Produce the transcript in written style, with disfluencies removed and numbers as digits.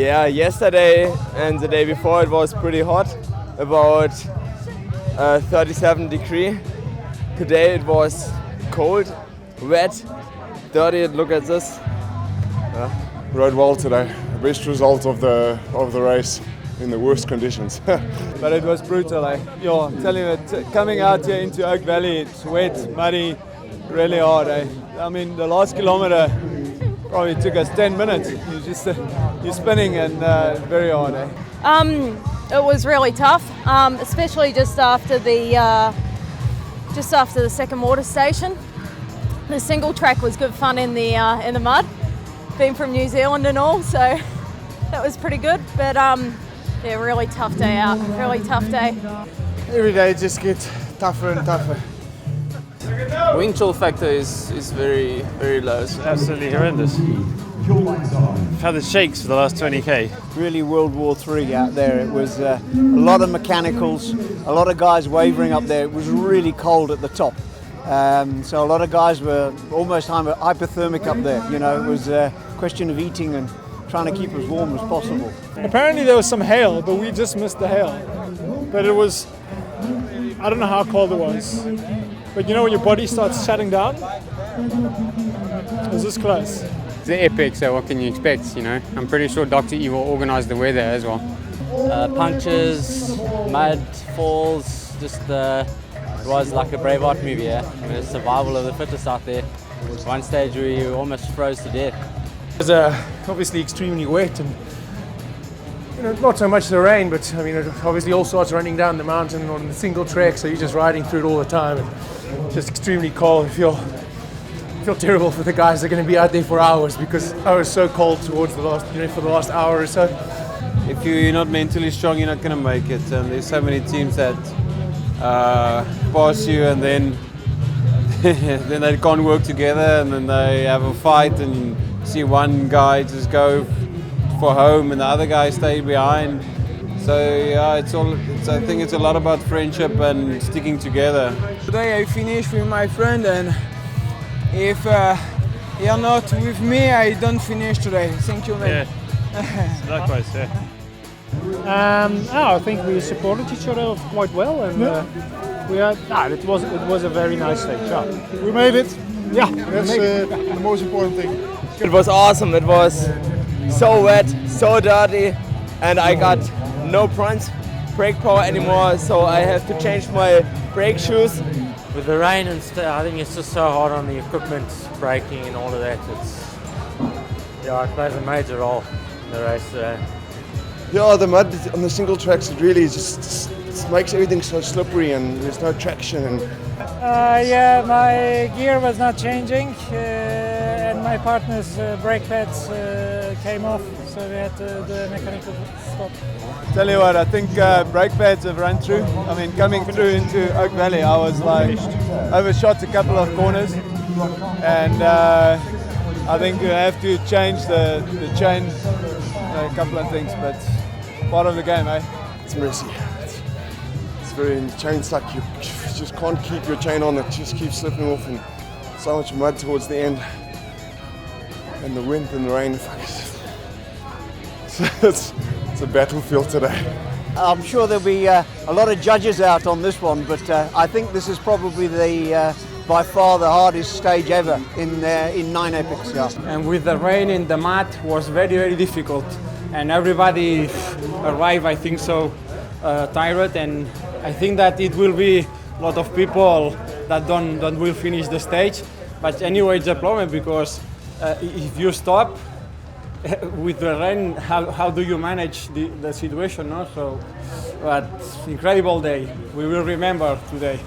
Yeah, yesterday and the day before it was pretty hot, about 37 degree. Today it was cold, wet, dirty. Look at this. Rode well today. Best result of the race in the worst conditions. But it was brutal. Yeah, I'm telling you, coming out here into Oak Valley, it's wet, muddy, really hard. I mean, the last kilometer probably took us 10 minutes. You're spinning and very hard. It was really tough, especially just after the second water station. The single track was good fun in the mud. Being from New Zealand and all, so that was pretty good. But yeah, really tough day out. Really tough day. Every day it just gets tougher and tougher. Wind chill factor is very, very low. It's absolutely horrendous. I've had the shakes for the last 20k. Really World War III out there. It was a lot of mechanicals, a lot of guys wavering up there. It was really cold at the top. So a lot of guys were almost hypothermic up there. You know, it was a question of eating and trying to keep as warm as possible. Apparently there was some hail, but we just missed the hail. But it was, I don't know how cold it was. But you know when your body starts shutting down? It was this close. It's the epic, so what can you expect, you know? I'm pretty sure Dr. Evil organised the weather as well. Punctures, mud, falls, just it was like a Braveheart movie, yeah? I mean, survival of the fittest out there. One stage we almost froze to death. It was obviously extremely wet and not so much the rain, but I mean it obviously all starts running down the mountain on the single track, so you're just riding through it all the time and just extremely cold. I feel terrible for the guys that are going to be out there for hours because I was so cold towards the last, for the last hour or so. If you're not mentally strong, you're not going to make it. And there's so many teams that pass you and then then they can't work together and then they have a fight and you see one guy just go for home and the other guy stay behind. So yeah, I think it's a lot about friendship and sticking together. Today I finished with my friend, and if you're not with me, I don't finish today. Thank you, man. Yeah. Likewise, yeah. I think we supported each other quite well, and it was a very nice stage. Yeah. We made it. Yeah, that's the most important thing. It was awesome. It was so wet, so dirty, and I got no front brake power anymore, so I have to change my brake shoes. With the rain and stuff, I think it's just so hard on the equipment, braking and all of that. It plays a major role in the race today. Yeah, the mud on the single tracks, it really just makes everything so slippery and there's no traction. And yeah, my gear was not changing and my partner's brake pads came off, so we had to do a mechanical stop. Tell you what, I think brake pads have run through. I mean, coming through into Oak Valley, I was like overshot a couple of corners, and I think we have to change the chain, a couple of things, but part of the game, eh? It's messy. It's very chain stuck. You just can't keep your chain on. It just keeps slipping off, and so much mud towards the end, and the wind and the rain. It's a battlefield today. I'm sure there'll be a lot of judges out on this one, but I think this is probably by far the hardest stage ever in 9 epics. Yeah. And with the rain and the mud was very, very difficult. And everybody arrived, I think so, tired. And I think that it will be a lot of people that don't will finish the stage. But anyway, it's a problem because if you stop, with the rain, how do you manage the situation? No? So, but incredible day. We will remember today.